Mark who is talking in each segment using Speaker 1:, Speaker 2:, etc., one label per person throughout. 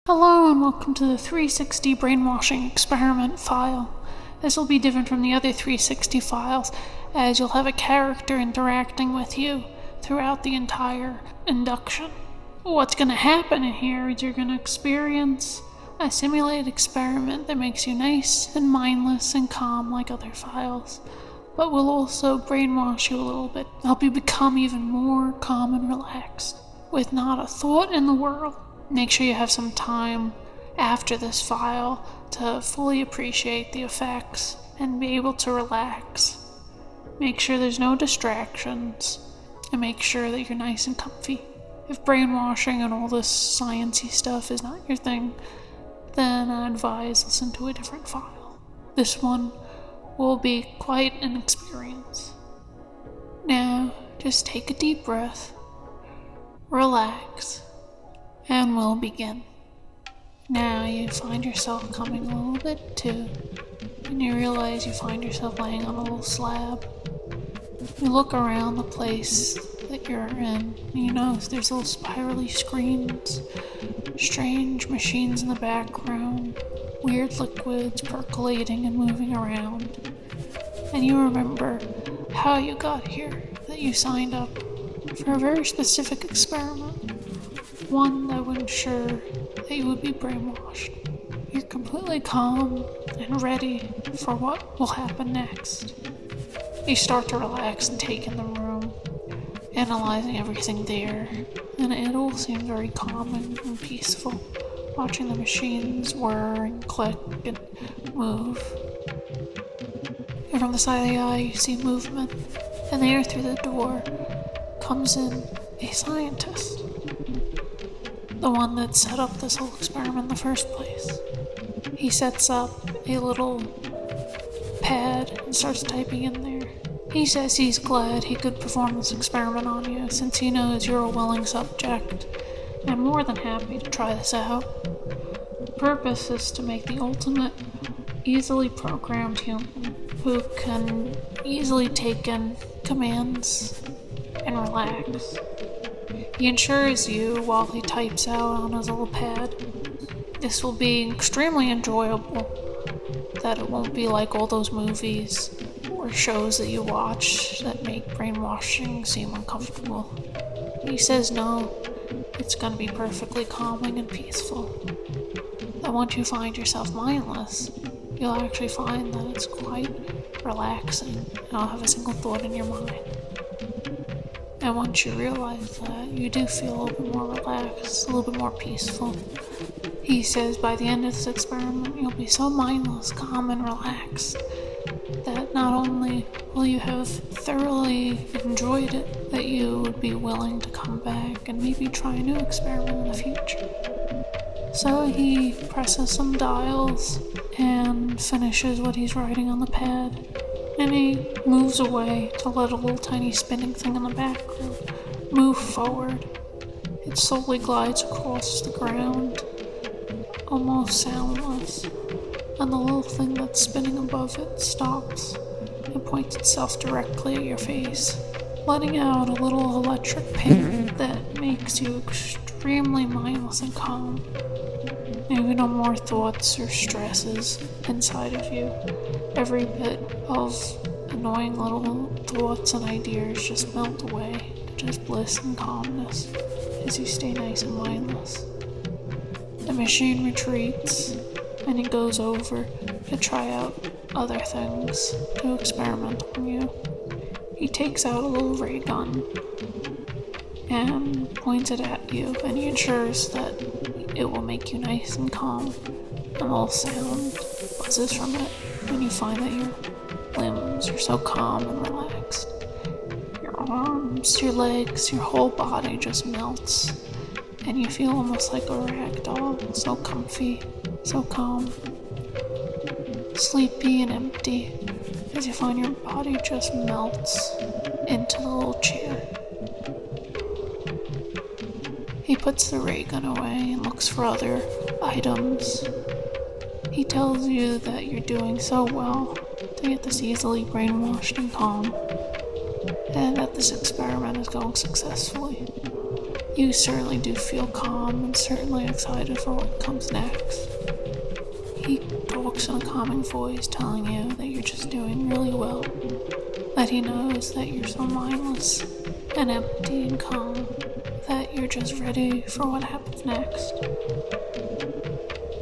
Speaker 1: Hello and welcome to the 360 brainwashing experiment file. This will be different from the other 360 files, as you'll have a character interacting with you throughout the entire induction. What's going to happen in here is you're going to experience a simulated experiment that makes you nice and mindless and calm like other files, but will also brainwash you a little bit, help you become even more calm and relaxed, with not a thought in the world. Make sure you have some time after this file to fully appreciate the effects and be able to relax. Make sure there's no distractions, and make sure that you're nice and comfy. If brainwashing and all this sciencey stuff is not your thing, then I advise listen to a different file. This one will be quite an experience. Now, just take a deep breath, relax, and we'll begin. Now you find yourself coming a little bit to, and you realize you find yourself laying on a little slab. You look around the place that you're in, and you notice there's little spirally screens, strange machines in the background, weird liquids percolating and moving around. And you remember how you got here, that you signed up for a very specific experiment. One that would ensure that you would be brainwashed. You're completely calm and ready for what will happen next. You start to relax and take in the room, analyzing everything there, and it all seems very calming and peaceful, watching the machines whir and click and move. And from the side of the eye you see movement, and there through the door comes in a scientist. The one that set up this whole experiment in the first place. He sets up a little pad and starts typing in there. He says he's glad he could perform this experiment on you, since he knows you're a willing subject, and more than happy to try this out. The purpose is to make the ultimate, easily programmed human, who can easily take in commands and relax. He ensures you, while he types out on his little pad, this will be extremely enjoyable, that it won't be like all those movies or shows that you watch that make brainwashing seem uncomfortable. He says no, it's going to be perfectly calming and peaceful. That once you find yourself mindless, you'll actually find that it's quite relaxing and not have a single thought in your mind. And once you realize that, you do feel a little bit more relaxed, a little bit more peaceful. He says by the end of this experiment, you'll be so mindless, calm, and relaxed that not only will you have thoroughly enjoyed it, that you would be willing to come back and maybe try a new experiment in the future. So he presses some dials and finishes what he's writing on the pad. And he moves away to let a little tiny spinning thing in the background move forward. It slowly glides across the ground, almost soundless, and the little thing that's spinning above it stops and points itself directly at your face, letting out a little electric ping that makes you extremely mindless and calm. Maybe no more thoughts or stresses inside of you. Every bit of annoying little thoughts and ideas just melt away to just bliss and calmness as you stay nice and mindless. The machine retreats, and he goes over to try out other things to experiment on you. He takes out a little ray gun and points it at you, and he ensures that it will make you nice and calm. A little sound buzzes from it when you find that your limbs are so calm and relaxed. Your arms, your legs, your whole body just melts, and you feel almost like a rag doll, so comfy, so calm, sleepy and empty, as you find your body just melts into the little chair. He puts the ray gun away and looks for other items. He tells you that you're doing so well to get this easily brainwashed and calm, and that this experiment is going successfully. You certainly do feel calm and certainly excited for what comes next. He talks in a calming voice, telling you that you're just doing really well, that he knows that you're so mindless and empty and calm that you're just ready for what happens next.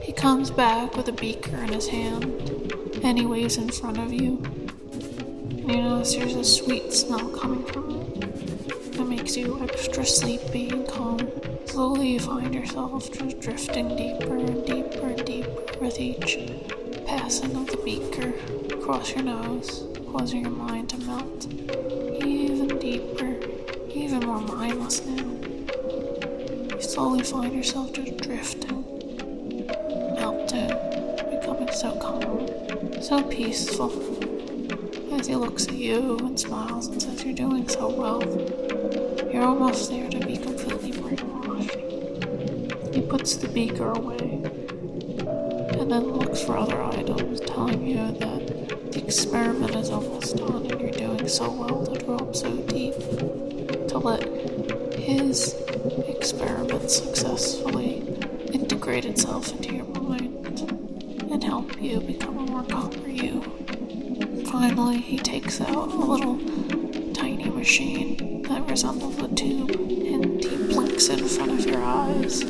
Speaker 1: He comes back with a beaker in his hand, and he waves in front of you, and you notice there's a sweet smell coming from it that makes you extra sleepy and calm. Slowly you find yourself just drifting deeper and deeper and deeper with each passing of the beaker across your nose, causing your mind to melt even deeper, even more mindless now. You slowly find yourself just drifting, melting, becoming so calm, so peaceful, as he looks at you and smiles and says you're doing so well. You're almost there to be completely brainwashed. He puts the beaker away and then looks for other items, telling you that the experiment is almost done and you're doing so well to drop so deep, to let his experiment successfully integrate itself into your mind and help you become a more calmer you. Finally, he takes out a little tiny machine that resembles a tube, and he blinks in front of your eyes,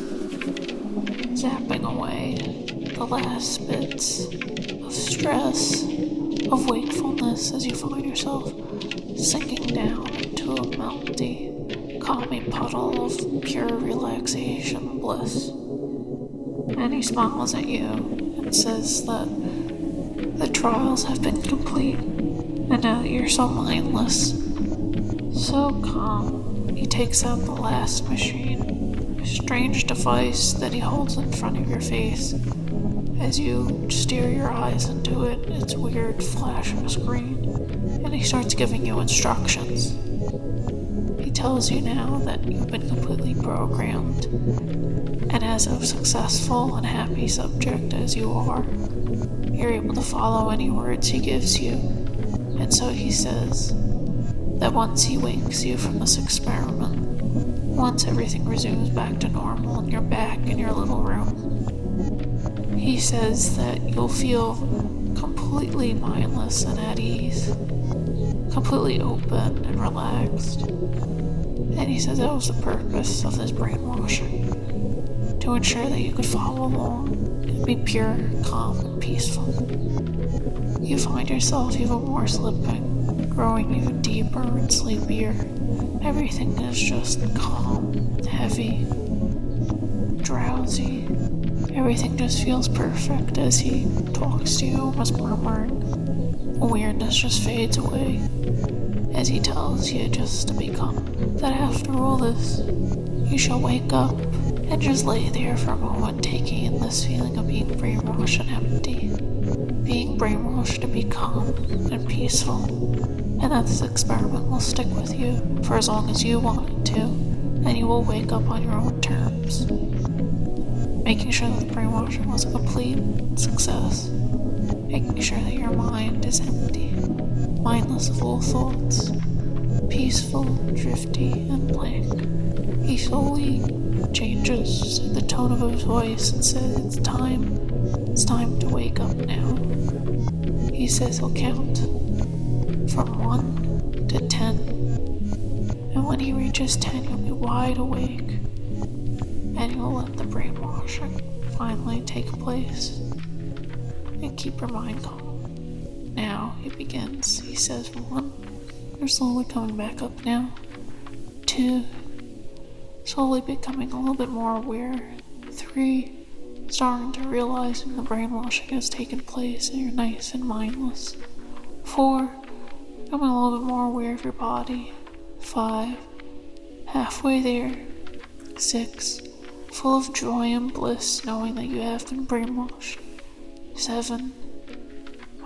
Speaker 1: zapping away the last bits of stress, of wakefulness, as you find yourself sinking down into a melty, calming puddle of pure relaxation bliss. And he smiles at you and says that the trials have been complete, and now that you're so mindless, so calm, he takes out the last machine, a strange device that he holds in front of your face. As you steer your eyes into it, it's a weird flashing screen, and he starts giving you instructions. He tells you now that you've been completely programmed, and as a successful and happy subject as you are, you're able to follow any words he gives you. And so he says that once he wakes you from this experiment, once everything resumes back to normal and you're back in your little room, he says that you'll feel completely mindless and at ease, completely open and relaxed. And he says that was the purpose of this brainwashing, to ensure that you could follow along and be pure, calm, and peaceful. You find yourself even more slipping, growing even deeper and sleepier. Everything is just calm, heavy, drowsy. Everything just feels perfect as he talks to you, almost murmuring. Weirdness just fades away as he tells you just to be calm, that after all this, you shall wake up and just lay there for a moment, taking in this feeling of being brainwashed and empty, being brainwashed to be calm and peaceful, and that this experiment will stick with you for as long as you want it to, and you will wake up on your own terms, making sure that the brainwashing was a complete success, making sure that your mind is empty, mindless of all thoughts, peaceful, drifty, and blank. He slowly changes the tone of his voice and says, it's time to wake up now. He says he'll count from 1 to 10, and when he reaches 10, you'll be wide awake, and you'll let the brainwashing finally take place, and keep your mind calm. Now he begins. He says 1, you're slowly coming back up now. 2, slowly becoming a little bit more aware. 3, starting to realizing the brainwashing has taken place and you're nice and mindless. 4, becoming a little bit more aware of your body. 5, halfway there. 6, full of joy and bliss knowing that you have been brainwashed. 7,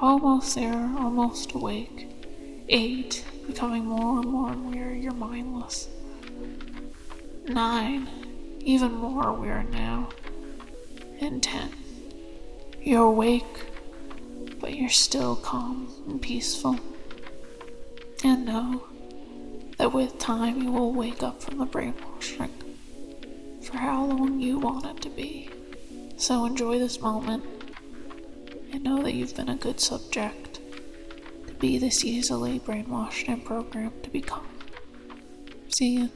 Speaker 1: almost there, almost awake. 8, becoming more and more aware you're mindless. 9, even more aware now. And 10, you're awake, but you're still calm and peaceful. And know that with time you will wake up from the brainwashing for how long you want it to be. So enjoy this moment and know that you've been a good subject to be this easily brainwashed and programmed to become. See ya.